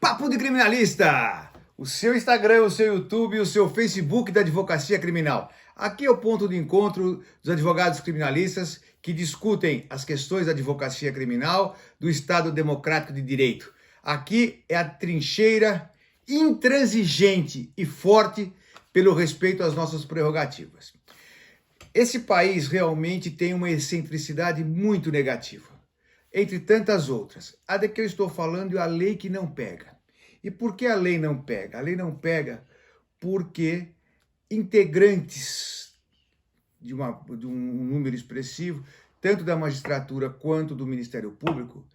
Papo de Criminalista! O seu Instagram, o seu YouTube, o seu Facebook da Advocacia Criminal. Aqui é o ponto de encontro dos advogados criminalistas que discutem as questões da advocacia criminal do Estado Democrático de Direito. Aqui é a trincheira intransigente e forte pelo respeito às nossas prerrogativas. Esse país realmente tem uma excentricidade muito negativa, entre tantas outras. A de que eu estou falando é a lei que não pega. E por que a lei não pega? A lei não pega porque integrantes de um número expressivo, tanto da magistratura quanto do Ministério Público,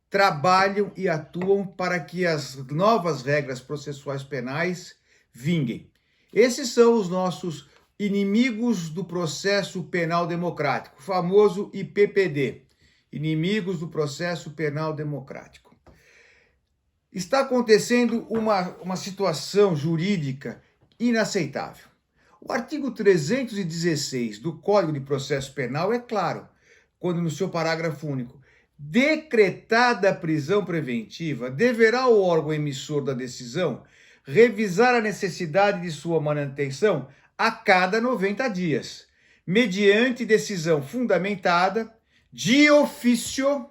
trabalham e atuam para que as novas regras processuais penais vinguem. Esses são os nossos inimigos do processo penal democrático, o famoso IPPD, inimigos do processo penal democrático. Está acontecendo uma situação jurídica inaceitável. O artigo 316 do Código de Processo Penal é claro, quando no seu parágrafo único, decretada a prisão preventiva, deverá o órgão emissor da decisão revisar a necessidade de sua manutenção a cada 90 dias, mediante decisão fundamentada de ofício,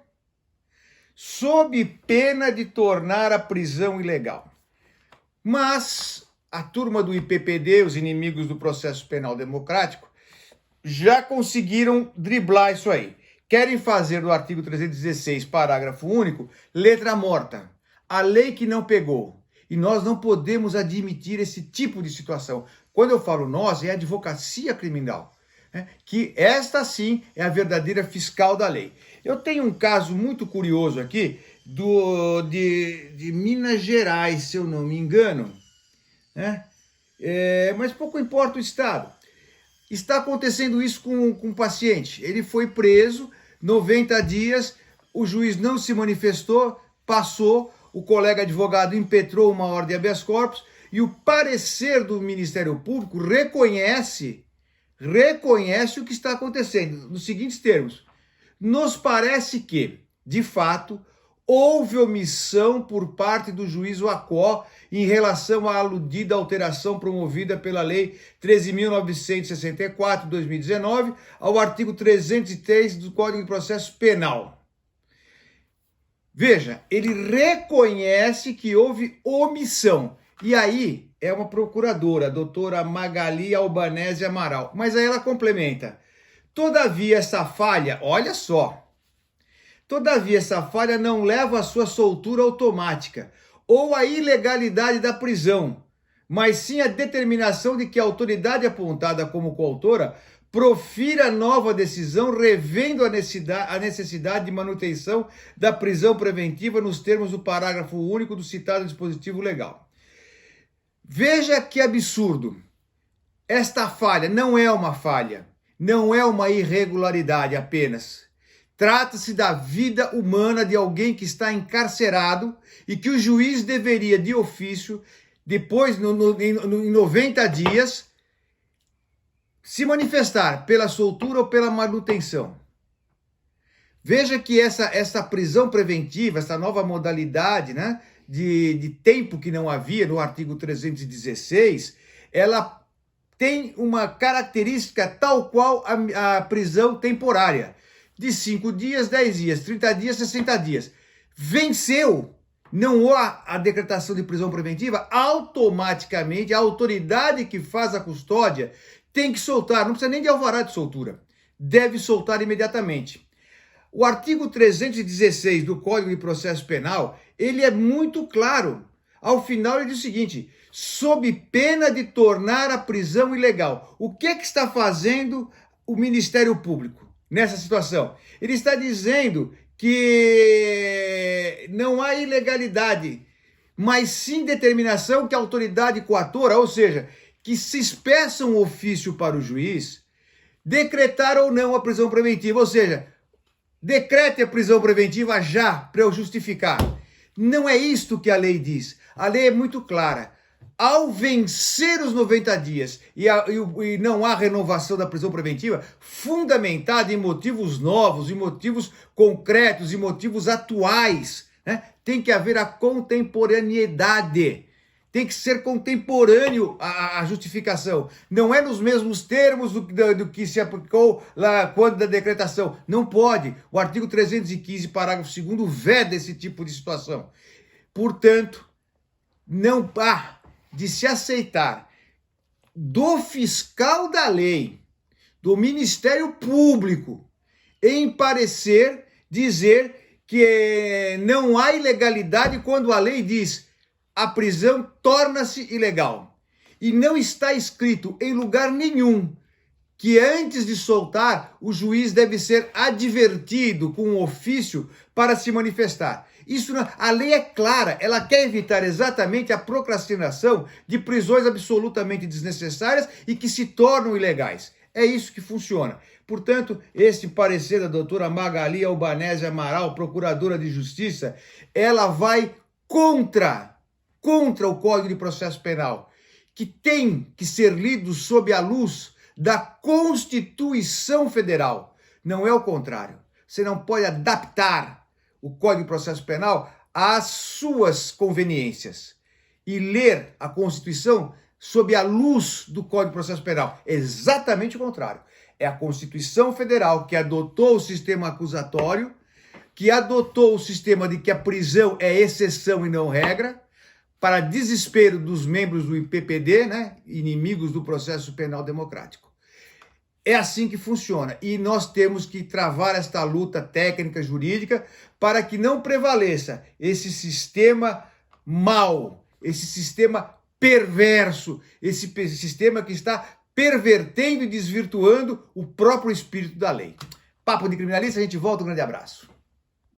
sob pena de tornar a prisão ilegal. Mas a turma do IPPD, os inimigos do processo penal democrático, já conseguiram driblar isso aí. Querem fazer do artigo 316, parágrafo único, letra morta. A lei que não pegou. E nós não podemos admitir esse tipo de situação. Quando eu falo nós, é a advocacia criminal, né? Que esta sim é a verdadeira fiscal da lei. Eu tenho um caso muito curioso aqui de Minas Gerais, se eu não me engano, né? Mas pouco importa o estado. Está acontecendo isso com um paciente. Ele foi preso, 90 dias, o juiz não se manifestou, passou, o colega advogado impetrou uma ordem habeas corpus e o parecer do Ministério Público reconhece o que está acontecendo, nos seguintes termos. Nos parece que, de fato, houve omissão por parte do juiz Wacó em relação à aludida alteração promovida pela Lei 13.964, de 2019, ao artigo 303 do Código de Processo Penal. Veja, ele reconhece que houve omissão. E aí é uma procuradora, a doutora Magali Albanese Amaral. Mas aí ela complementa. Todavia, essa falha, olha só, todavia, essa falha não leva à sua soltura automática ou à ilegalidade da prisão, mas sim à determinação de que a autoridade apontada como coautora profira nova decisão revendo a necessidade de manutenção da prisão preventiva nos termos do parágrafo único do citado dispositivo legal. Veja que absurdo. Esta falha não é uma falha, não é uma irregularidade apenas. Trata-se da vida humana de alguém que está encarcerado e que o juiz deveria, de ofício, depois, em 90 dias, se manifestar pela soltura ou pela manutenção. Veja que essa prisão preventiva, essa nova modalidade, né, de tempo que não havia no artigo 316, ela tem uma característica tal qual a prisão temporária, de 5 dias, 10 dias, 30 dias, 60 dias. Venceu, não há a decretação de prisão preventiva, automaticamente a autoridade que faz a custódia tem que soltar, não precisa nem de alvará de soltura, deve soltar imediatamente. O artigo 316 do Código de Processo Penal, ele é muito claro. Ao final ele diz o seguinte, sob pena de tornar a prisão ilegal. O que está fazendo o Ministério Público nessa situação? Ele está dizendo que não há ilegalidade, mas sim determinação que a autoridade coatora, ou seja, que se expressa um ofício para o juiz, decretar ou não a prisão preventiva, ou seja, decrete a prisão preventiva já, para eu justificar. Não é isto que a lei diz. A lei é muito clara. Ao vencer os 90 dias e não há renovação da prisão preventiva, fundamentada em motivos novos, em motivos concretos, em motivos atuais, né? Tem que haver a contemporaneidade. Tem que ser contemporâneo a justificação. Não é nos mesmos termos do que se aplicou lá quando da decretação. Não pode. O artigo 315, parágrafo 2º, veda esse tipo de situação. Portanto, não há de se aceitar do fiscal da lei, do Ministério Público, em parecer dizer que não há ilegalidade quando a lei diz a prisão torna-se ilegal. E não está escrito em lugar nenhum que antes de soltar, o juiz deve ser advertido com um ofício para se manifestar. Isso a lei é clara, ela quer evitar exatamente a procrastinação de prisões absolutamente desnecessárias e que se tornam ilegais. É isso que funciona. Portanto, esse parecer da doutora Magali Albanese Amaral, procuradora de Justiça, ela vai contra o Código de Processo Penal, que tem que ser lido sob a luz da Constituição Federal. Não é o contrário. Você não pode adaptar o Código de Processo Penal às suas conveniências e ler a Constituição sob a luz do Código de Processo Penal. Exatamente o contrário. É a Constituição Federal que adotou o sistema acusatório, que adotou o sistema de que a prisão é exceção e não regra, para desespero dos membros do IPPD, né, inimigos do processo penal democrático. É assim que funciona. E nós temos que travar esta luta técnica jurídica para que não prevaleça esse sistema mau, esse sistema perverso, esse sistema que está pervertendo e desvirtuando o próprio espírito da lei. Papo de Criminalista, a gente volta, um grande abraço.